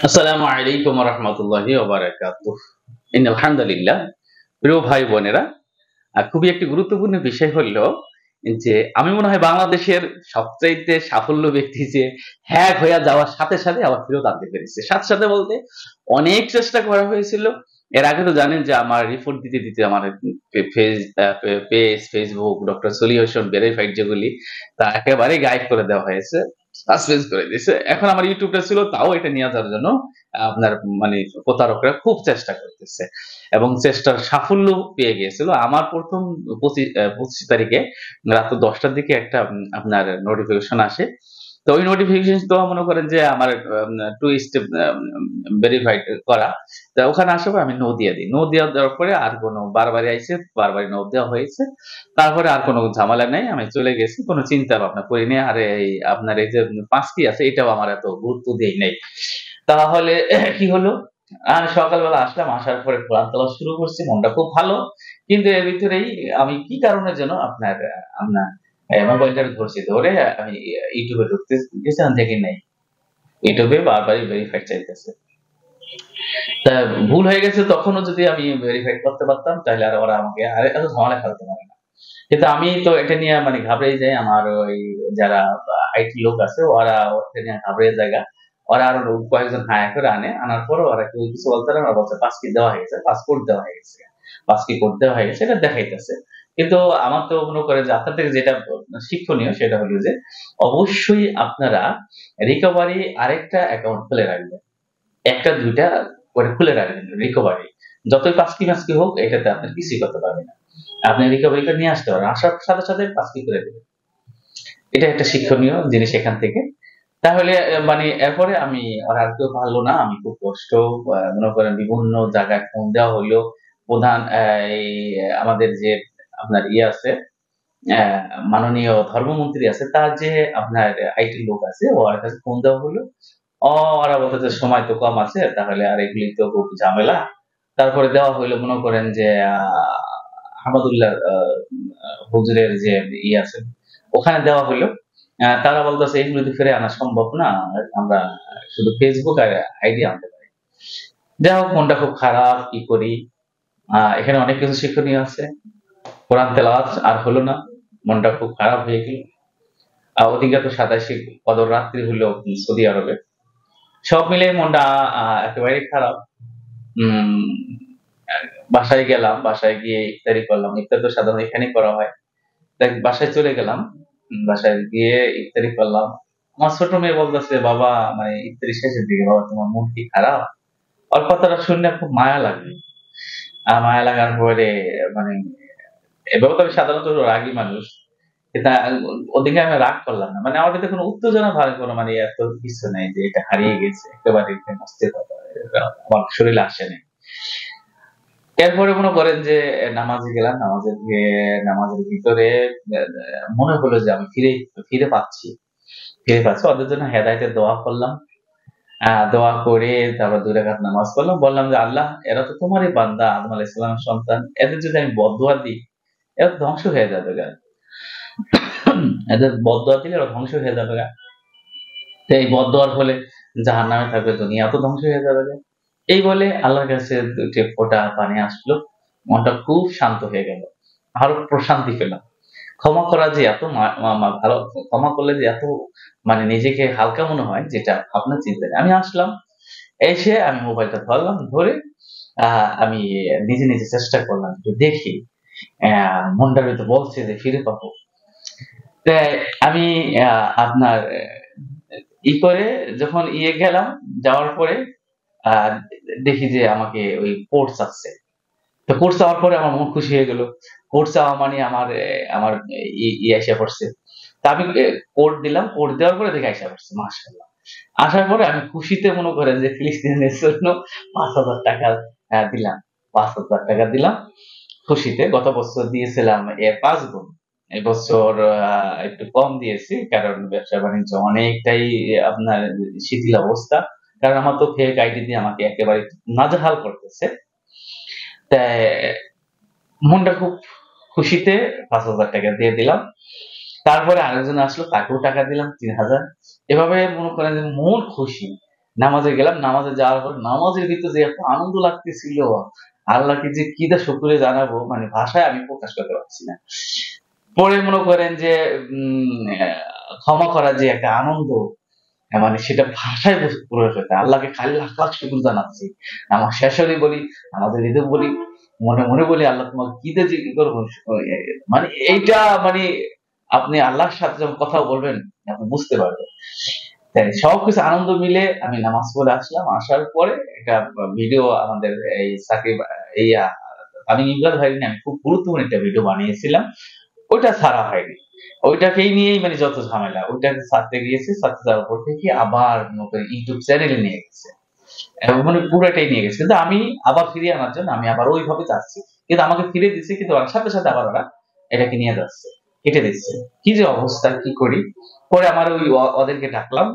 আসসালামু আলাইকুম ওয়া রাহমাতুল্লাহি ওয়া বারাকাতুহু। ইন্নাল হামদালিল্লাহ। প্রিয় ভাই বোনেরা, খুবই একটি গুরুত্বপূর্ণ বিষয় হলো যে আমি মনে হয় বাংলাদেশের সবচাইতে সাফল্য ব্যক্তি যে হ্যাক হইয়া যাওয়ার সাথে, সাথে আবার ফেরত আনতে পেরেছে। সাথে, সাথে বলতে অনেক চেষ্টা করা হয়েছিল। এর আগে তো জানেন যে আমার রিপোর্ট দিতে আমার পে ফেজ আ পে page, Facebook, doctor solution verified যেগুলি তা একেবারেই গায়েব করে দেওয়া হয়েছে। সাসপেন্স করে দিয়েছে। এখন আমার YouTube টা ছিল তাও এটা নিয়ে যাওয়ার জন্য আপনার মানে প্রতারকরা খুব চেষ্টা করতেছে। এবং চেষ্টার সাফল্য পেয়ে গিয়েছিল। আমার ১ম ২৫ তারিখে রাত ১০ টার দিকে একটা আপনার নোটিফিকেশন আসে। তো ওই নোটিফিকেশন তো মনে করেন যে আমার 2 স্টেপ ভেরিফাইড করা। তা ওখানে আসার পর আমি নো দিয়ে দিই। নো দেওয়ার পরে আর কোনো বারবারই আইছে, বারবারই নো দেওয়া হয়েছে। তারপরে আর কোনো ঝামেলা নাই। আমি চলে গেছি। কোনো চিন্তা ভাবনা করিনি। আর এই আপনার এই যে ৫ কি আছে এটাও আমার এত গুরুত্ব দেই নাই। তাহলে কি হলো? আমি সকালবেলা আসলাম, আসার পরে কোরআন তেলাওয়াত শুরু করছি। মনটা খুব ভালো। কিন্তু এর ভিতরেই আমি কি কারণে যেন আপনার মোবাইলটা ধরছি। ধরে আমি YouTube এ ঢুকতে গেছিলাম, দেখি নাই। YouTube এ বারবারই ভেরিফাইড চাইতেছে। তা ভুল হয়ে গেছে, তখনও যদি আমি ভেরিফাইড করতে পারতাম তাহলে আর ওরা আমাকে আর এত ঝামেলায় ফেলতে পারে না। কিন্তু আমি তো এটা নিয়ে মানে ঘাবড়েই যাই। আমার ওই যারা আইটি লোক আছে ওরা ওটা নিয়ে ঘাবড়ে জায়গা। ওরা আরো কয়েকজন হায়ার করে আনে। আনার পরে ওরা কেউ কিছু বলতে পারে না। ওরা বলছে পাস কি দেওয়া হয়ে গেছে, পাসপোর্ট দেওয়া হয়ে গেছে। পাস কি কোড দেওয়া হয়ে গেছে এটা দেখাইতেছে। কিন্তু আমার তো মনে করেন যে আপনার থেকে যেটা শিক্ষণীয় সেটা হলো যে অবশ্যই আপনারা রিকভারি আরেকটা অ্যাকাউন্ট খুলে রাখবেন। ১ টা ২ টা করে খুলে রাখবেন রিকভারি। যতই পাসকি হোক এটাতে আপনার কিছুই করতে পারবে না। আপনি রিকভারিটা নিয়ে আসতে পারেন। আসার সাথে, সাথে পাসকি করে দেবেন। এটা একটা শিক্ষণীয় জিনিস এখান থেকে। তাহলে মানে এরপরে আমি আর কেউ পারল না। আমি খুব কষ্ট মনে করেন বিভিন্ন জায়গায় ফোন দেওয়া হইলো। প্রধান এই আমাদের যে আপনার ইয়ে আছে, অ্যা মাননীয় ধর্মমন্ত্রী আছে, তার যে আপনার আইটি লোক আছে, ওর কাছে ফোন দেওয়া হলো। ওরা বলতেছে সময় তো কম আছে, তাহলে আর এগুলি তো খুব ঝামেলা। তারপরে দেওয়া হইলো মনে করেন যে আহমদুল্লাহ হুজুরের যে আছে, ওখানে দেওয়া হইলো। তারা বলতেছে এগুলো তো ফিরে আনা সম্ভব না। আমরা শুধু Facebook আর আইডি আনতে পারি। যাই হোক মনটা খুব খারাপ, কি করি? এখানে অনেক কিছু শিক্ষণীয় আছে। কোরআন তেলাওয়াত আর হলো না। মনটা খুব খারাপ হয়ে গেল। ওদিকে তো ২৭শে কদর রাত্রি হইলো সৌদি আরবে। সব মিলিয়ে মনটা একেবারেই খারাপ। উম আ বাসায় গেলাম। বাসায় গিয়ে ইফতারি করলাম। ইফতার তো সাধারণত এখানেই করা হয়। তাই বাসায় চলে গেলাম। বাসায় গিয়ে ইফতারি করলাম। আমার ছোট মেয়ে বলতেছে, "বাবা মানে ইফতারি শেষের দিকে, বাবা তোমার মন কি খারাপ?" ওর কথাটা শুনে খুব মায়া লাগলো। মায়া লাগার পরে মানে এভাবে তো আমি সাধারণত রাগী মানুষ। কিন্তু ওদিকে আমি রাগ করলাম না। মানে আমার ভিতরে কোনো উত্তেজনা ভাবে কোনো মানে এত কিছু নাই যে এটা হারিয়ে গেছে। একেবারে মস্তিষ্ক আমার শরীরে আসে নাই। এরপরে মনে করেন যে নামাজে গেলাম। নামাজে গিয়ে নামাজের ভিতরে আ মনে হলো যে আমি ফিরে পাচ্ছি। ফিরে পাচ্ছি। ওদের জন্য হেদায়েতের দোয়া করলাম। দোয়া করে তারপর ২ রাকাত নামাজ পড়লাম। বললাম যে, "আল্লাহ এরা তো তোমারই বান্দা, আদম আলাইহিস সালামের সন্তান। এদের যদি আমি বদদোয়া দিই, এরা তো ধ্বংস হয়ে যাবে গা। এদের বদদোয়া দিলে এরা ধ্বংস হয়ে যাবে গা। তো এই বদদোয়ার ফলে জাহান্নামে থাকবে, দুনিয়া তো ধ্বংস হয়ে যাবে গা।" এই বলে আল্লাহর কাছে ২ টি ফোঁটা পানি আসলো। মনটা খুব শান্ত হয়ে গেল। আরো প্রশান্তি পেলাম। ক্ষমা করা যে এত মা মা মা ভালো, ক্ষমা করলে যে এত মানে নিজেকে হালকা মনে হয় যেটা ভাবনা চিন্তা নেই। আমি আসলাম, এসে আমি মোবাইলটা ধরলাম, ধরে আ আমি নিজে চেষ্টা করলাম একটু দেখি। মনটার ভেতর বলছে যে ফিরে পাবো। তাই আমি আ আপনার করে যখন গেলাম, যাওয়ার পরে আ দেখি যে আমাকে ওই কোড চাচ্ছে। তো কোড চাওয়ার পরে আমার মন খুশি হয়ে গেল। কোড চাওয়া মানে আমার আইসা পড়ছে। তা আমি কোড দিলাম। কোড দেওয়ার পরে দেখি আইসা পড়ছে। মাশাআল্লাহ। আসার পরে আমি খুশিতে মনে করেন যে ফিলিস্তিনের জন্য ৳৫,০০০ দিলাম। ৳৫,০০০ দিলাম খুশিতে। গত বছর দিয়েছিলাম এর ৫ গুণ। এবছর একটু কম দিয়েছি। কারণ ব্যবসা-বাণিজ্য অনেকটাই আপনার শিথিল অবস্থা। কারণ আমার তো ফেক আইডি দিয়ে আমাকে একেবারে নাজেহাল করতেছে। তাই মনটা খুব খুশিতে ৳৫,০০০ দিয়ে দিলাম। তারপরে আরেকজন আসলো, তাকেও টাকা দিলাম ৩,০০০। এভাবে মনে করেন যে মন খুশি। নামাজে গেলাম, নামাজে যাওয়ার পর নামাজের ভিতরে যে এত আনন্দ লাগতেছিল, আল্লাহকে যে কি দা শুকরিয়া জানাবো, মানে ভাষায় আমি প্রকাশ করতে পারছি না। পরে মনে করেন যে ক্ষমা করার যে একটা আনন্দ, মানে সেটা ভাষায় প্রকাশ করতে আল্লাহকে খালি লাখ লাখ শুকর জানাচ্ছি। আমার শেষ হলে বলি, আমাদের ঈদে বলি, মনে মনে বলি আল্লাহ তোমাকে কি দিয়ে যে কি করবো, মানে এইটা মানে আপনি আল্লাহর সাথে যখন কথা বলবেন আপনি বুঝতে পারবেন। তাই সবকিছু আনন্দ মিলে আমি নামাজ পড়ে আসলাম। আসার পরে একটা ভিডিও আমাদের এই সাকিব এই আমি ইমরান ভাই নিয়ে আমি খুব গুরুত্বপূর্ণ একটা ভিডিও বানিয়েছিলাম। ওইটা ছাড়া হয়নি। ওইটাকেই নিয়েই মানে যত ঝামেলা। ওইটাকে ছাড়তে গিয়েছি, ছাড়তে যাওয়ার পর থেকে আবার নতুন YouTube চ্যানেলে নিয়ে গেছে। মানে পুরাটাই নিয়ে গেছে। কিন্তু আমি আবার ফিরিয়ে আনার জন্য আমি আবার ওইভাবে যাচ্ছি। কিন্তু আমাকে ফিরে দিচ্ছে, কিন্তু ওর সাথে, সাথে আবার ওরা এটাকে নিয়ে যাচ্ছে। কেটে দিচ্ছে। কি যে অবস্থা, কি করি? পরে আমার ওই ওদেরকে ডাকলাম।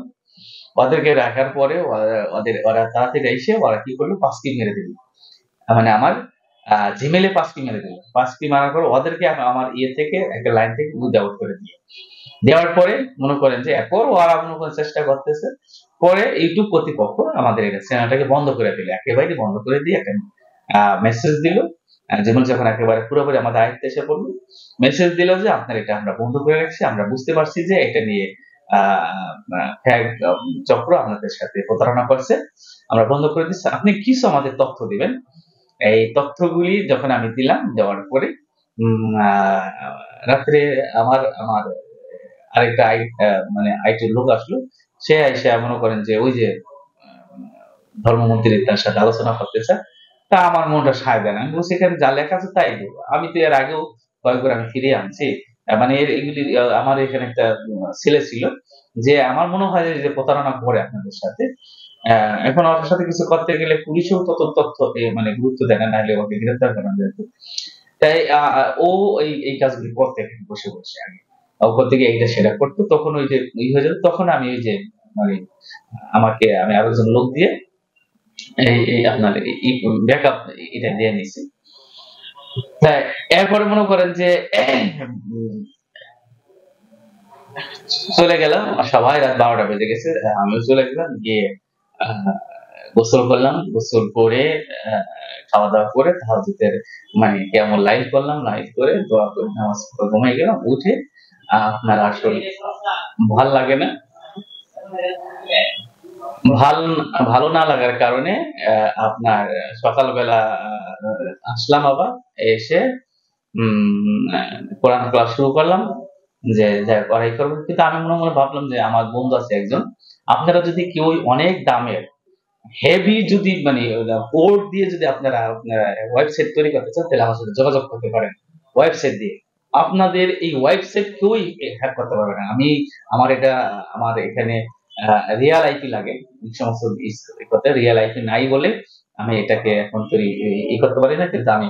ওদেরকে রাখার পরে ওরা তাড়াতাড়ি এসে ওরা কি করলো, পাসকি মেরে দিল। মানে আমার জিমেইলে পাসকি মেরে দিল। পাসকি মারার পর ওদেরকে আমার ইয়ে থেকে একটা লাইন থেকে উইথ আউট করে দিল। দেওয়ার পরে মনে করেন যে এরপর ওরা মনে করেন চেষ্টা করতেছে। পরে ইউটিউব কর্তৃপক্ষ আমাদের এই চ্যানেলটাকে বন্ধ করে দিল। একেবারে বন্ধ করে দিয়ে একটা মেসেজ দিল। যেমন যখন একেবারে পুরোপুরি আমাদের আয়ত্তে এসে পড়লো, মেসেজ দিল যে আপনার এটা আমরা বন্ধ করে রাখছি। আমরা বুঝতে পারছি যে এটা নিয়ে চক্র আপনাদের সাথে প্রতারণা করছে। আমরা বন্ধ করে দিচ্ছি। আপনি কিছু আমাদের তথ্য দিবেন। এই তথ্যগুলি যখন আমি দিলাম, দেওয়ার পরে রাত্রে আমার আমার আরেকটা মানে আইটির লোক আসলো। সে এসে মনে করেন যে ওই যে ধর্মমন্ত্রী তার সাথে আলোচনা করতেছে। তা আমার মনটা সায় দেয় না। আমি বলছি এখানে যা লেখা আছে তাই দেবো। আমি তো এর আগেও কয়েকবার আমি ফিরিয়ে আনছি। মানে এগুলি আমার এখানে একটা ছেলে ছিল, যে আমার মনে হয় যে প্রতারণা করে আপনাদের সাথে। এখন ওর সাথে কিছু করতে গেলে পুলিশেও তত তথ্য মানে গুরুত্ব দেয় না, নাহলে ওকে গ্রেফতার করা যেত। তাই ও এই কাজগুলি করতে বসে বসে আগে ওপর থেকে এইটা সেটা করতো। তখন ওই যে হয়ে যেত, তখন আমি ওই যে মানে আমি আরো একজন লোক দিয়ে এই আপনার ব্যাকআপ এটা দিয়ে নিছি। তাই এরপরে মনে করেন যে চলে গেলাম, সবাই রাত 12টা বেজে গেছে। আমিও চলে গেলাম, গিয়ে গোসল করলাম। গোসল করে খাওয়া দাওয়া করে তাহাজ্জুদের মানে কেমন লাইভ করলাম, লাইভ করে দোয়া করে নামাজ পড়ে ঘুমিয়ে গেলাম। উঠে আপনার আসলে ভাল লাগে না। ভাল ভালো না লাগার কারণে আপনার সকালবেলা আসলাম আবার। এসে কোরআন ক্লাস শুরু করলাম, যে যাই পড়াই করবো। কিন্তু আমি মনে মনে ভাবলাম যে আমার বন্ধু আছে একজন, আপনারা যদি কেউ অনেক দামের হেভি যদি মানে কোড দিয়ে যদি আপনারা ওয়েবসাইট তৈরি করতে চান, তাহলে আমার সাথে যোগাযোগ করতে পারেন। ওয়েবসাইট দিয়ে আপনাদের এই ওয়েবসাইট কেউই হ্যাক করতে পারবে না। আমার এখানে রিয়াল আইপি লাগে এই সমস্ত করতে। রিয়াল আইপি নাই বলে আমি এটাকে এখন তৈরি করতে পারি না। কিন্তু আমি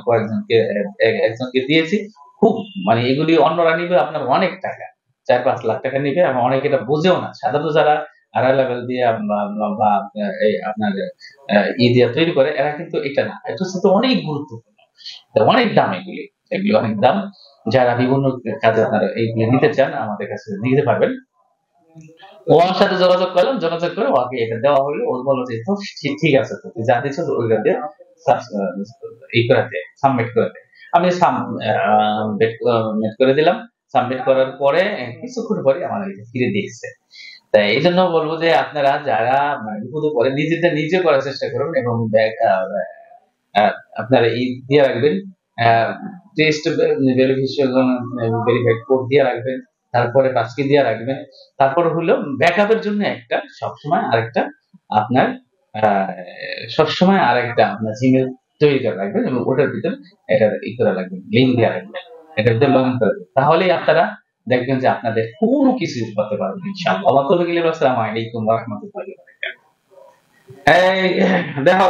একজনকে দিয়েছি। খুব মানে এগুলি অন্যরা নিবে আপনার অনেক টাকা, 4-5 লাখ টাকা নিবে। এবং অনেকে এটা বুঝেও না। সাধারণত যারা আড়াই লেভেল দিয়ে বা এই আপনার দিয়ে তৈরি করে, এরা কিন্তু এটা না। এটা হচ্ছে অনেক গুরুত্বপূর্ণ, অনেক দাম এগুলি। এগুলি অনেক দাম। যারা বিভিন্ন কাজে আপনারা এইগুলি নিতে চান, আমাদের কাছে নিতে পারবেন। ওর সাথে যোগাযোগ করলাম, যোগাযোগ করে ওকে এটা দেওয়া হলো। ও বলল যে তো ঠিক আছে, তুই যা দিচ্ছ ওইটা দিয়ে ই করে দে, সাবমিট করে দে। আমি সাবমিট করে দিলাম। সাবমিট করার পরে কিছুক্ষণ পরে আমার এটা ফিরে দিয়েছে। তাই এই জন্য বলবো যে আপনারা যারা বিপদে পড়ে নিজেটা নিজে করার চেষ্টা করুন, এবং আপনারা ই দিয়ে রাখবেন, টেস্ট ভেরিফিকেশন ভেরিফাইড কোড দিয়ে রাখবেন। তারপরে পাসকি দিয়ে রাখবেন। তারপরে হলো ব্যাকআপের জন্য একটা সবসময় আরেকটা আপনার সবসময় আরেকটা আপনার জিমেল তৈরি করে রাখবেন, এবং ওটার ভিতরে এটা ই করে রাখবেন, লিঙ্ক দিয়ে রাখবেন। এটার ভিতরে লগ ইন করে রাখবেন। তাহলেই আপনারা দেখবেন যে আপনাদের কোনো কিছু করতে পারবেন ইনশাআল্লাহ। আসসালামু আলাইকুম ওয়া রাহমাতুল্লাহি ওয়া বারাকাতুহু। এই দেখো